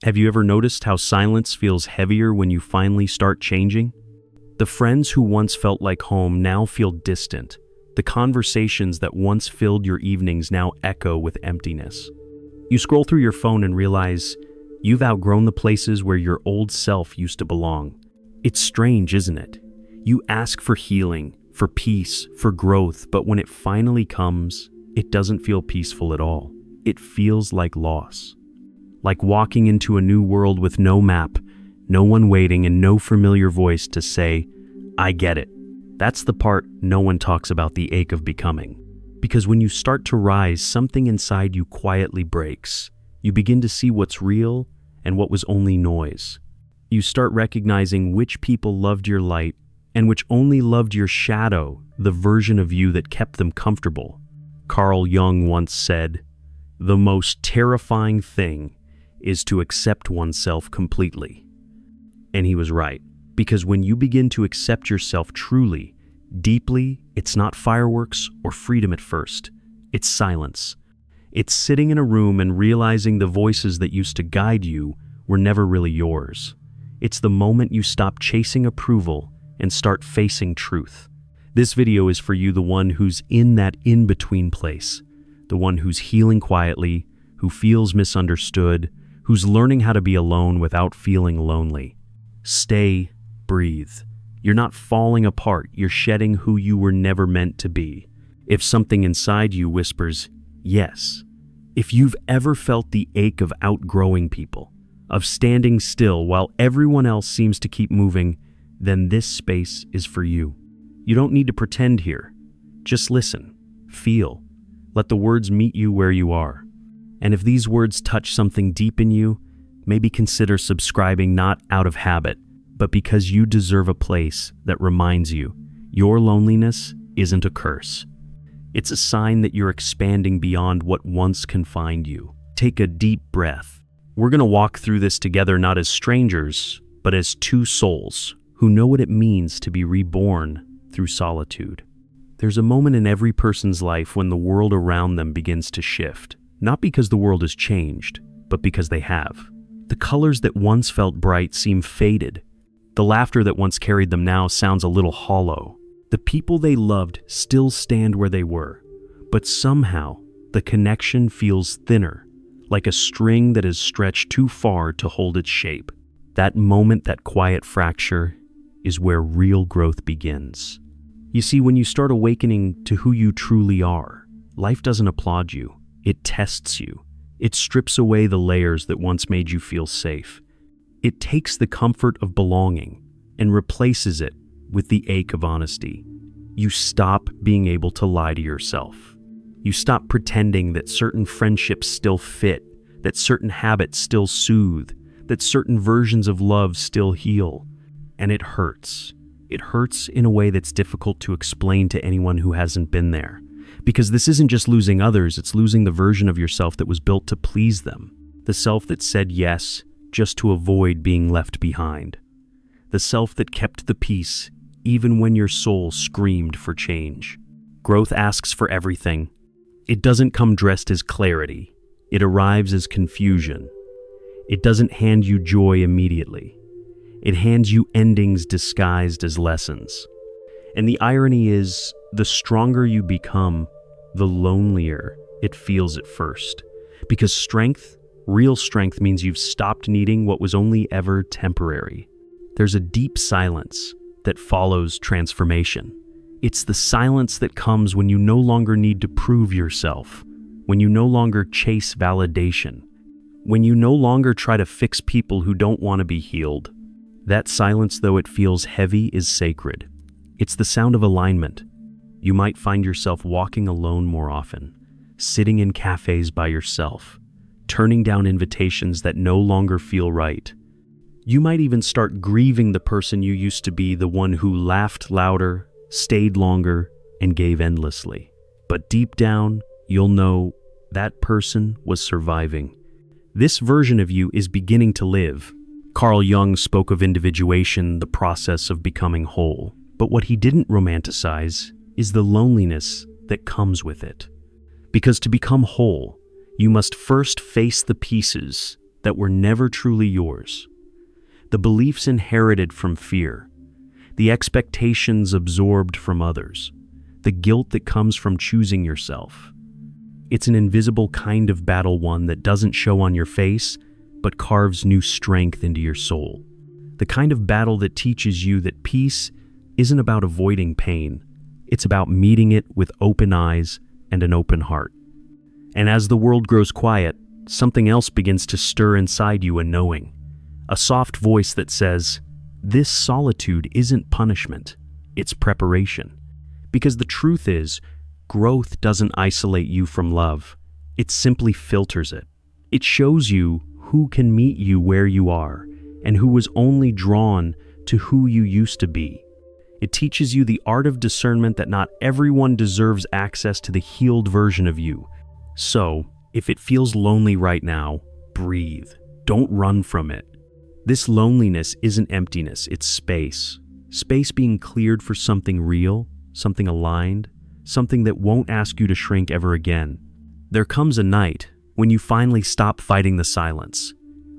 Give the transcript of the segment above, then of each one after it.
Have you ever noticed how silence feels heavier when you finally start changing? The friends who once felt like home now feel distant. The conversations that once filled your evenings now echo with emptiness. You scroll through your phone and realize you've outgrown the places where your old self used to belong. It's strange, isn't it? You ask for healing, for peace, for growth, but when it finally comes, it doesn't feel peaceful at all. It feels like loss. Like walking into a new world with no map, no one waiting, and no familiar voice to say, "I get it." That's the part no one talks about, the ache of becoming. Because when you start to rise, something inside you quietly breaks. You begin to see what's real and what was only noise. You start recognizing which people loved your light and which only loved your shadow, the version of you that kept them comfortable. Carl Jung once said, "The most terrifying thing is to accept oneself completely." And he was right, because when you begin to accept yourself truly, deeply, it's not fireworks or freedom at first. It's silence. It's sitting in a room and realizing the voices that used to guide you were never really yours. It's the moment you stop chasing approval and start facing truth. This video is for you, the one who's in that in-between place, the one who's healing quietly, who feels misunderstood, who's learning how to be alone without feeling lonely. Stay, breathe. You're not falling apart, you're shedding who you were never meant to be. If something inside you whispers, yes. If you've ever felt the ache of outgrowing people, of standing still while everyone else seems to keep moving, then this space is for you. You don't need to pretend here. Just listen, feel. Let the words meet you where you are. And if these words touch something deep in you, maybe consider subscribing, not out of habit, but because you deserve a place that reminds you your loneliness isn't a curse. It's a sign that you're expanding beyond what once confined you. Take a deep breath. We're going to walk through this together, not as strangers, but as two souls who know what it means to be reborn through solitude. There's a moment in every person's life when the world around them begins to shift, not because the world has changed, but because they have. The colors that once felt bright seem faded. The laughter that once carried them now sounds a little hollow. The people they loved still stand where they were, but somehow the connection feels thinner, like a string that is stretched too far to hold its shape. That moment, that quiet fracture, is where real growth begins. You see, when you start awakening to who you truly are, life doesn't applaud you. It tests you. It strips away the layers that once made you feel safe. It takes the comfort of belonging and replaces it with the ache of honesty. You stop being able to lie to yourself. You stop pretending that certain friendships still fit, that certain habits still soothe, that certain versions of love still heal. And it hurts. It hurts in a way that's difficult to explain to anyone who hasn't been there. Because this isn't just losing others, it's losing the version of yourself that was built to please them. The self that said yes just to avoid being left behind. The self that kept the peace even when your soul screamed for change. Growth asks for everything. It doesn't come dressed as clarity. It arrives as confusion. It doesn't hand you joy immediately. It hands you endings disguised as lessons. And the irony is, the stronger you become, the lonelier it feels at first. Because strength, real strength, means you've stopped needing what was only ever temporary. There's a deep silence that follows transformation. It's the silence that comes when you no longer need to prove yourself, when you no longer chase validation, when you no longer try to fix people who don't want to be healed. That silence, though it feels heavy, is sacred. It's the sound of alignment. You might find yourself walking alone more often, sitting in cafes by yourself, turning down invitations that no longer feel right. You might even start grieving the person you used to be, the one who laughed louder, stayed longer, and gave endlessly. But deep down, you'll know that person was surviving. This version of you is beginning to live. Carl Jung spoke of individuation, the process of becoming whole. But what he didn't romanticize is the loneliness that comes with it. Because to become whole, you must first face the pieces that were never truly yours, the beliefs inherited from fear, the expectations absorbed from others, the guilt that comes from choosing yourself. It's an invisible kind of battle, one that doesn't show on your face, but carves new strength into your soul. The kind of battle that teaches you that peace isn't about avoiding pain, it's about meeting it with open eyes and an open heart. And as the world grows quiet, something else begins to stir inside you, a knowing, a soft voice that says, this solitude isn't punishment, it's preparation. Because the truth is, growth doesn't isolate you from love, it simply filters it. It shows you who can meet you where you are, and who was only drawn to who you used to be. It teaches you the art of discernment that not everyone deserves access to the healed version of you. So, if it feels lonely right now, breathe. Don't run from it. This loneliness isn't emptiness, it's space. Space being cleared for something real, something aligned, something that won't ask you to shrink ever again. There comes a night when you finally stop fighting the silence,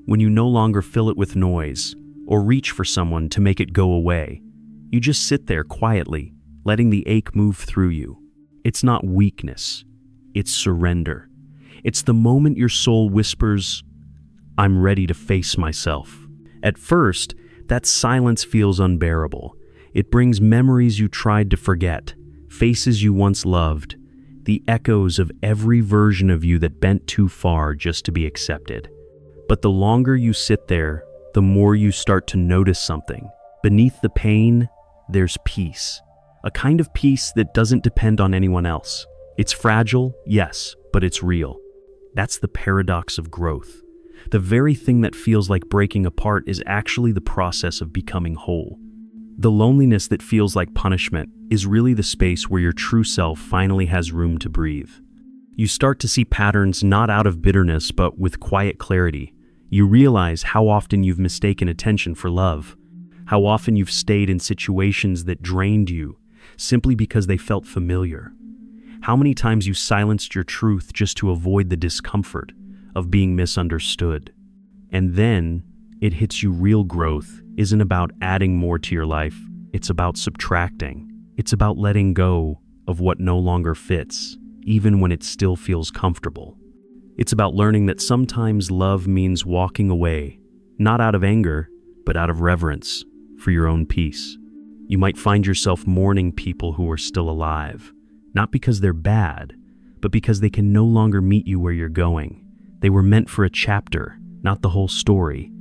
when you no longer fill it with noise or reach for someone to make it go away. You just sit there quietly, letting the ache move through you. It's not weakness, it's surrender. It's the moment your soul whispers, I'm ready to face myself. At first, that silence feels unbearable. It brings memories you tried to forget, faces you once loved, the echoes of every version of you that bent too far just to be accepted. But the longer you sit there, the more you start to notice something. Beneath the pain, there's peace. A kind of peace that doesn't depend on anyone else. It's fragile, yes, but it's real. That's the paradox of growth. The very thing that feels like breaking apart is actually the process of becoming whole. The loneliness that feels like punishment is really the space where your true self finally has room to breathe. You start to see patterns not out of bitterness, but with quiet clarity. You realize how often you've mistaken attention for love, how often you've stayed in situations that drained you simply because they felt familiar. How many times you silenced your truth just to avoid the discomfort of being misunderstood. And then it hits you. Real growth isn't about adding more to your life, it's about subtracting. It's about letting go of what no longer fits, even when it still feels comfortable. It's about learning that sometimes love means walking away, not out of anger, but out of reverence for your own peace. You might find yourself mourning people who are still alive, not because they're bad, but because they can no longer meet you where you're going. They were meant for a chapter, not the whole story.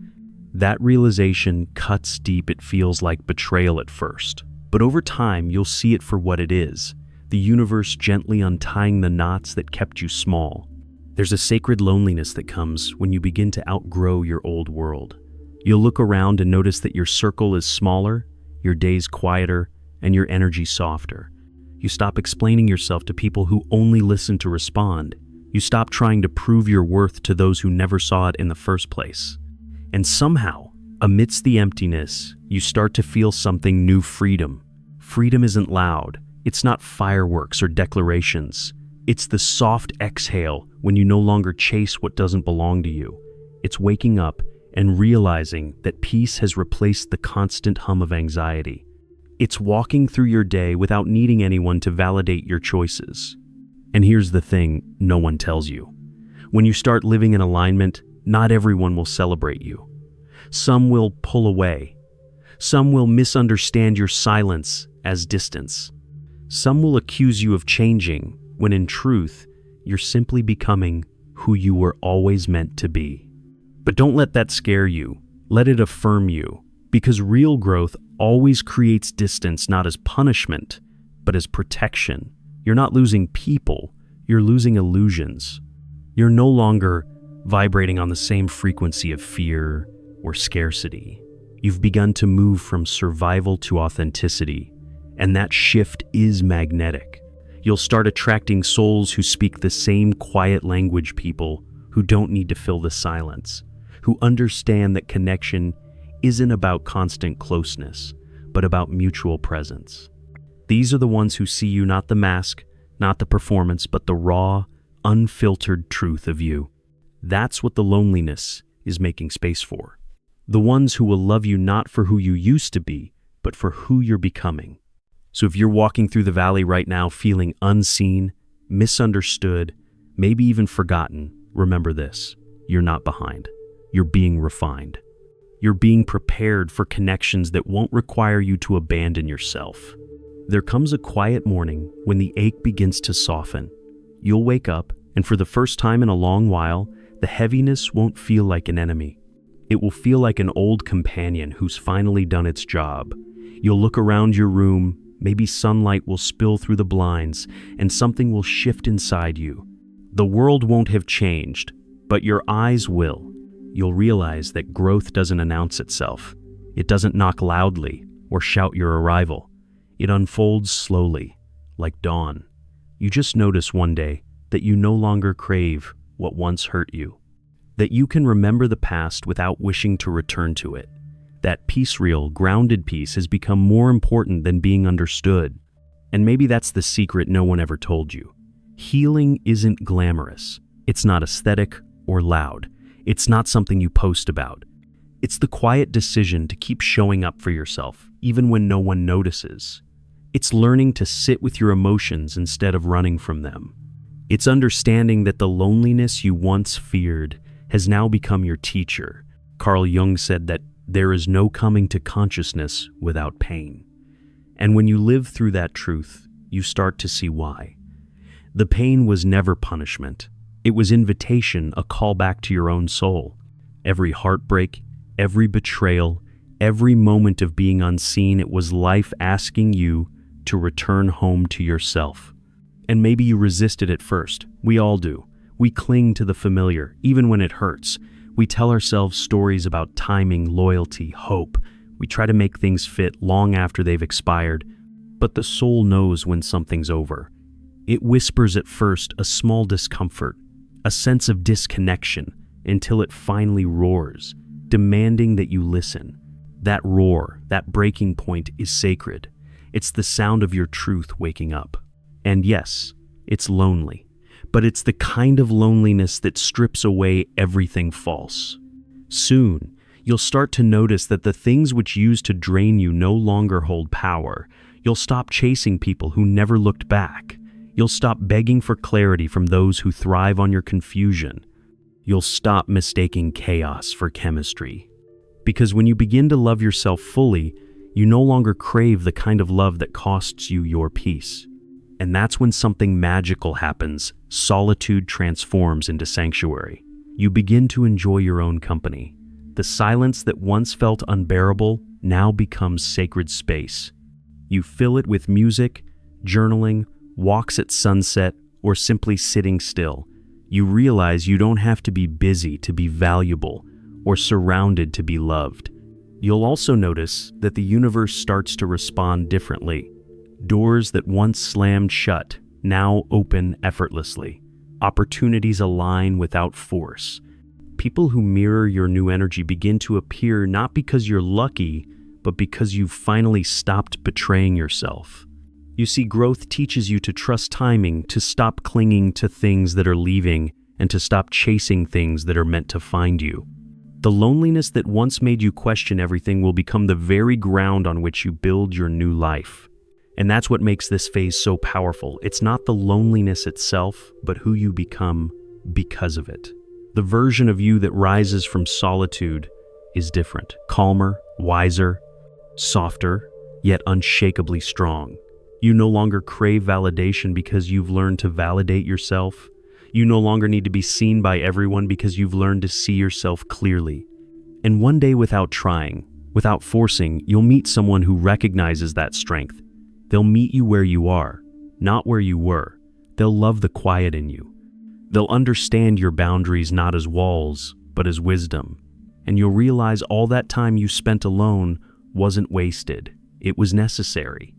That realization cuts deep. It feels like betrayal at first, but over time you'll see it for what it is, the universe gently untying the knots that kept you small. There's a sacred loneliness that comes when you begin to outgrow your old world. You'll look around and notice that your circle is smaller, your days quieter, and your energy softer. You stop explaining yourself to people who only listen to respond. You stop trying to prove your worth to those who never saw it in the first place. And somehow, amidst the emptiness, you start to feel something new: freedom. Freedom isn't loud. It's not fireworks or declarations. It's the soft exhale when you no longer chase what doesn't belong to you. It's waking up and realizing that peace has replaced the constant hum of anxiety. It's walking through your day without needing anyone to validate your choices. And here's the thing no one tells you. When you start living in alignment, not everyone will celebrate you. Some will pull away. Some will misunderstand your silence as distance. Some will accuse you of changing, when in truth, you're simply becoming who you were always meant to be. But don't let that scare you. Let it affirm you, because real growth always creates distance, not as punishment, but as protection. You're not losing people, you're losing illusions. You're no longer vibrating on the same frequency of fear or scarcity. You've begun to move from survival to authenticity, and that shift is magnetic. You'll start attracting souls who speak the same quiet language, people who don't need to fill the silence, who understand that connection isn't about constant closeness, but about mutual presence. These are the ones who see you, not the mask, not the performance, but the raw, unfiltered truth of you. That's what the loneliness is making space for. The ones who will love you not for who you used to be, but for who you're becoming. So if you're walking through the valley right now feeling unseen, misunderstood, maybe even forgotten, remember this: you're not behind. You're being refined. You're being prepared for connections that won't require you to abandon yourself. There comes a quiet morning when the ache begins to soften. You'll wake up, and for the first time in a long while, the heaviness won't feel like an enemy. It will feel like an old companion who's finally done its job. You'll look around your room, maybe sunlight will spill through the blinds, and something will shift inside you. The world won't have changed, but your eyes will. You'll realize that growth doesn't announce itself. It doesn't knock loudly or shout your arrival. It unfolds slowly, like dawn. You just notice one day that you no longer crave what once hurt you. That you can remember the past without wishing to return to it. That peace-real, grounded peace has become more important than being understood. And maybe that's the secret no one ever told you. Healing isn't glamorous. It's not aesthetic or loud. It's not something you post about. It's the quiet decision to keep showing up for yourself, even when no one notices. It's learning to sit with your emotions instead of running from them. It's understanding that the loneliness you once feared has now become your teacher. Carl Jung said that there is no coming to consciousness without pain. And when you live through that truth, you start to see why. The pain was never punishment. It was invitation, a call back to your own soul. Every heartbreak, every betrayal, every moment of being unseen, it was life asking you to return home to yourself. And maybe you resisted at first. We all do. We cling to the familiar, even when it hurts. We tell ourselves stories about timing, loyalty, hope. We try to make things fit long after they've expired. But the soul knows when something's over. It whispers at first a small discomfort, a sense of disconnection, until it finally roars, demanding that you listen. That roar, that breaking point, is sacred. It's the sound of your truth waking up. And yes, it's lonely. But it's the kind of loneliness that strips away everything false. Soon, you'll start to notice that the things which used to drain you no longer hold power. You'll stop chasing people who never looked back. You'll stop begging for clarity from those who thrive on your confusion. You'll stop mistaking chaos for chemistry. Because when you begin to love yourself fully, you no longer crave the kind of love that costs you your peace. And that's when something magical happens. Solitude transforms into sanctuary. You begin to enjoy your own company. The silence that once felt unbearable now becomes sacred space. You fill it with music, journaling, walks at sunset, or simply sitting still. You realize you don't have to be busy to be valuable or surrounded to be loved. You'll also notice that the universe starts to respond differently. Doors that once slammed shut now open effortlessly. Opportunities align without force. People who mirror your new energy begin to appear not because you're lucky, but because you've finally stopped betraying yourself. You see, growth teaches you to trust timing, to stop clinging to things that are leaving, and to stop chasing things that are meant to find you. The loneliness that once made you question everything will become the very ground on which you build your new life. And that's what makes this phase so powerful. It's not the loneliness itself, but who you become because of it. The version of you that rises from solitude is different, calmer, wiser, softer, yet unshakably strong. You no longer crave validation because you've learned to validate yourself. You no longer need to be seen by everyone because you've learned to see yourself clearly. And one day, without trying, without forcing, you'll meet someone who recognizes that strength. They'll meet you where you are, not where you were. They'll love the quiet in you. They'll understand your boundaries not as walls, but as wisdom. And you'll realize all that time you spent alone wasn't wasted. It was necessary.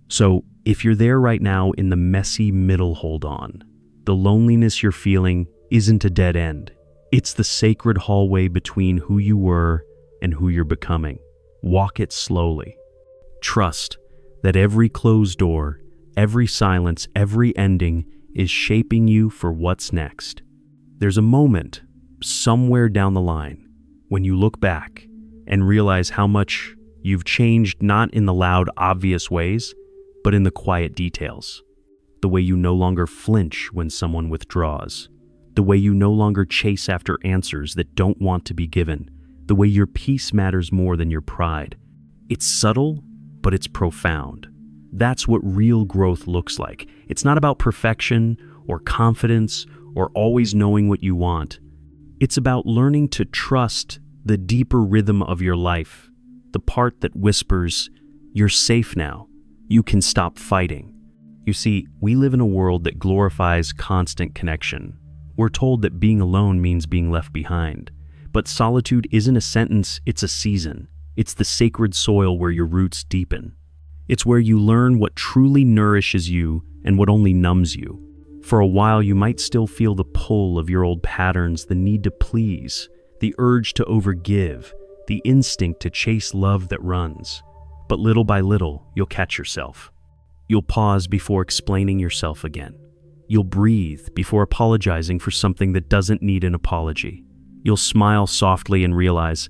So, if you're there right now in the messy middle, hold on. The loneliness you're feeling isn't a dead end. It's the sacred hallway between who you were and who you're becoming. Walk it slowly. Trust that every closed door, every silence, every ending is shaping you for what's next. There's a moment, somewhere down the line, when you look back and realize how much you've changed, not in the loud, obvious ways, but in the quiet details. The way you no longer flinch when someone withdraws. The way you no longer chase after answers that don't want to be given. The way your peace matters more than your pride. It's subtle, but it's profound. That's what real growth looks like. It's not about perfection or confidence or always knowing what you want. It's about learning to trust the deeper rhythm of your life, the part that whispers, "You're safe now. You can stop fighting." You see, we live in a world that glorifies constant connection. We're told that being alone means being left behind. But solitude isn't a sentence, it's a season. It's the sacred soil where your roots deepen. It's where you learn what truly nourishes you and what only numbs you. For a while, you might still feel the pull of your old patterns, the need to please, the urge to overgive, the instinct to chase love that runs. But little by little, you'll catch yourself. You'll pause before explaining yourself again. You'll breathe before apologizing for something that doesn't need an apology. You'll smile softly and realize,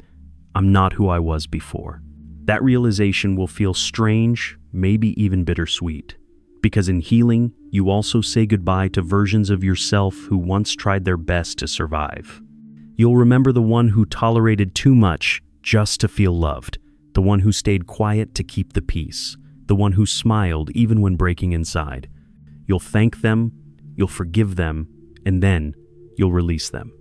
I'm not who I was before. That realization will feel strange, maybe even bittersweet. Because in healing, you also say goodbye to versions of yourself who once tried their best to survive. You'll remember the one who tolerated too much just to feel loved, the one who stayed quiet to keep the peace, the one who smiled even when breaking inside. You'll thank them, you'll forgive them, and then you'll release them.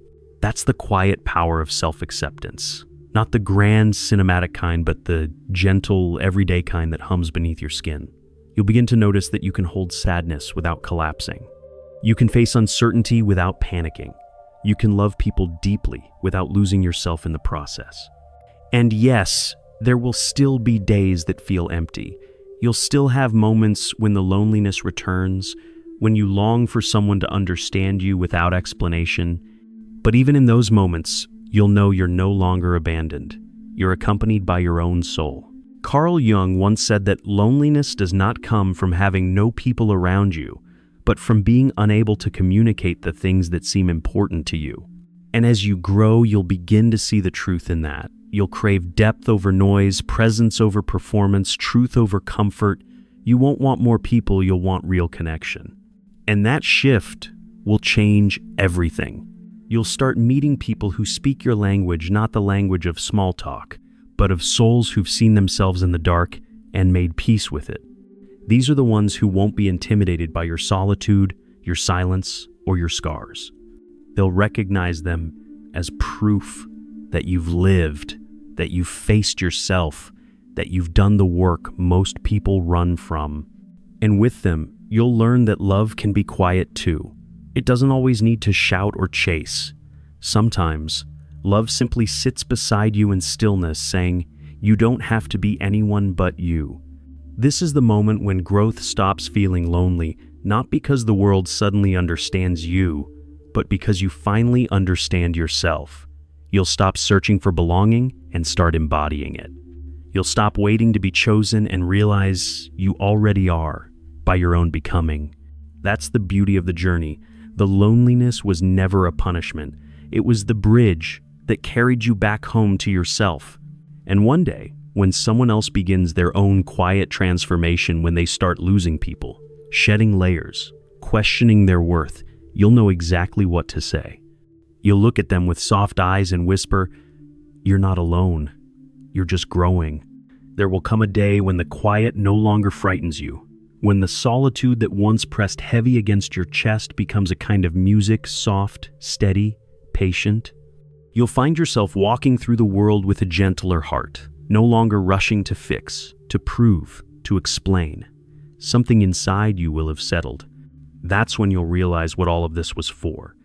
That's the quiet power of self-acceptance. Not the grand cinematic kind, but the gentle, everyday kind that hums beneath your skin. You'll begin to notice that you can hold sadness without collapsing. You can face uncertainty without panicking. You can love people deeply without losing yourself in the process. And yes, there will still be days that feel empty. You'll still have moments when the loneliness returns, when you long for someone to understand you without explanation. But even in those moments, you'll know you're no longer abandoned. You're accompanied by your own soul. Carl Jung once said that loneliness does not come from having no people around you, but from being unable to communicate the things that seem important to you. And as you grow, you'll begin to see the truth in that. You'll crave depth over noise, presence over performance, truth over comfort. You won't want more people, you'll want real connection. And that shift will change everything. You'll start meeting people who speak your language, not the language of small talk, but of souls who've seen themselves in the dark and made peace with it. These are the ones who won't be intimidated by your solitude, your silence, or your scars. They'll recognize them as proof that you've lived, that you've faced yourself, that you've done the work most people run from. And with them, you'll learn that love can be quiet too. It doesn't always need to shout or chase. Sometimes, love simply sits beside you in stillness, saying, "You don't have to be anyone but you." This is the moment when growth stops feeling lonely, not because the world suddenly understands you, but because you finally understand yourself. You'll stop searching for belonging and start embodying it. You'll stop waiting to be chosen and realize you already are, by your own becoming. That's the beauty of the journey. The loneliness was never a punishment. It was the bridge that carried you back home to yourself. And one day, when someone else begins their own quiet transformation, when they start losing people, shedding layers, questioning their worth, you'll know exactly what to say. You'll look at them with soft eyes and whisper, "You're not alone. You're just growing." There will come a day when the quiet no longer frightens you, when the solitude that once pressed heavy against your chest becomes a kind of music, soft, steady, patient. You'll find yourself walking through the world with a gentler heart, no longer rushing to fix, to prove, to explain. Something inside you will have settled. That's when you'll realize what all of this was for.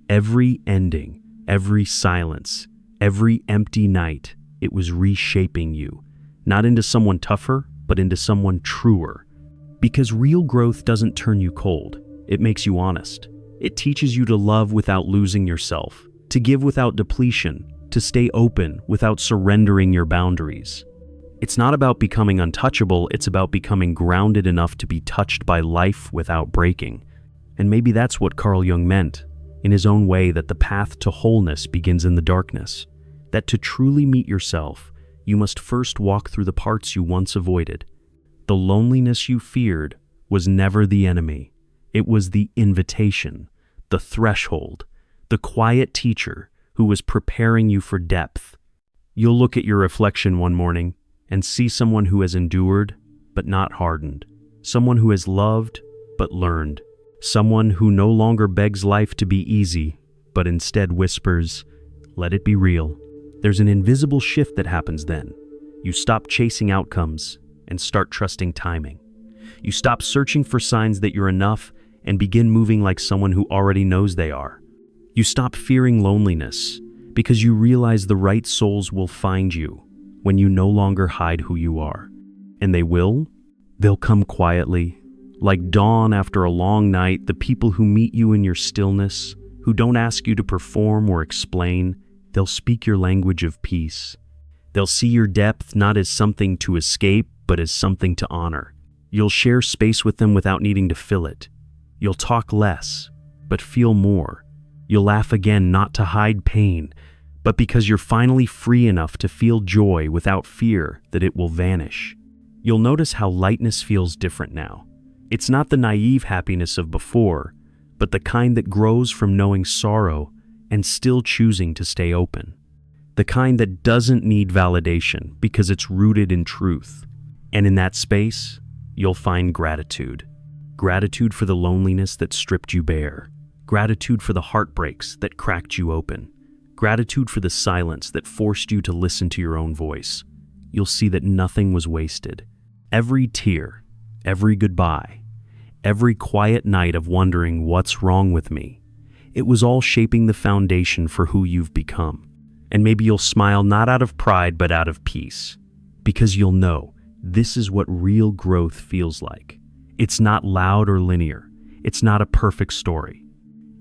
Every ending, every silence, every empty night, it was reshaping you, not into someone tougher, but into someone truer. Because real growth doesn't turn you cold, it makes you honest. It teaches you to love without losing yourself, to give without depletion, to stay open without surrendering your boundaries. It's not about becoming untouchable, it's about becoming grounded enough to be touched by life without breaking. And maybe that's what Carl Jung meant, in his own way, that the path to wholeness begins in the darkness. that to truly meet yourself, you must first walk through the parts you once avoided. The loneliness you feared was never the enemy. It was the invitation, the threshold, the quiet teacher who was preparing you for depth. You'll look at your reflection one morning and see someone who has endured but not hardened, someone who has loved but learned, someone who no longer begs life to be easy, but instead whispers, "Let it be real." There's an invisible shift that happens then. You stop chasing outcomes and start trusting timing. You stop searching for signs that you're enough and begin moving like someone who already knows they are. You stop fearing loneliness because you realize the right souls will find you when you no longer hide who you are. And they will. They'll come quietly, like dawn after a long night, the people who meet you in your stillness, who don't ask you to perform or explain. They'll speak your language of peace. They'll see your depth not as something to escape, but as something to honor. You'll share space with them without needing to fill it. You'll talk less, but feel more. You'll laugh again, not to hide pain, but because you're finally free enough to feel joy without fear that it will vanish. You'll notice how lightness feels different now. It's not the naive happiness of before, but the kind that grows from knowing sorrow and still choosing to stay open. The kind that doesn't need validation because it's rooted in truth. And in that space, you'll find gratitude. Gratitude for the loneliness that stripped you bare. Gratitude for the heartbreaks that cracked you open. Gratitude for the silence that forced you to listen to your own voice. You'll see that nothing was wasted. Every tear, every goodbye, every quiet night of wondering what's wrong with me, it was all shaping the foundation for who you've become. And maybe you'll smile not out of pride but out of peace, because you'll know this is what real growth feels like. It's not loud or linear. It's not a perfect story.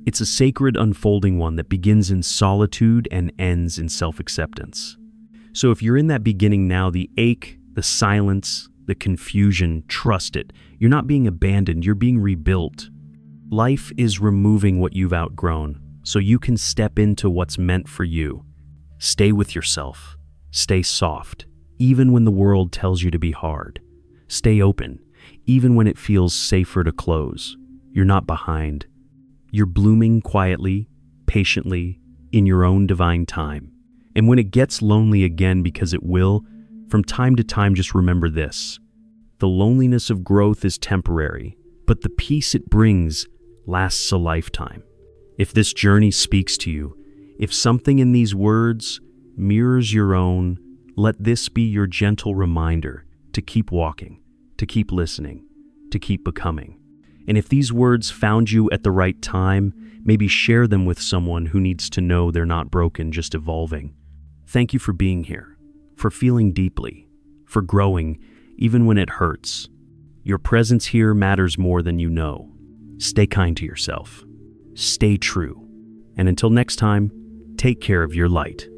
It's a sacred unfolding one that begins in solitude and ends in self-acceptance. So if you're in that beginning now, the ache, the silence, the confusion, trust it. You're not being abandoned, you're being rebuilt. Life is removing what you've outgrown, so you can step into what's meant for you. Stay with yourself. Stay soft, even when the world tells you to be hard. Stay open, even when it feels safer to close. You're not behind. You're blooming quietly, patiently, in your own divine time. And when it gets lonely again, because it will, from time to time, just remember this. The loneliness of growth is temporary, but the peace it brings lasts a lifetime. If this journey speaks to you, if something in these words mirrors your own, let this be your gentle reminder to keep walking, to keep listening, to keep becoming. And if these words found you at the right time, maybe share them with someone who needs to know they're not broken, just evolving. Thank you for being here, for feeling deeply, for growing even when it hurts. Your presence here matters more than you know. Stay kind to yourself. Stay true. And until next time, take care of your light.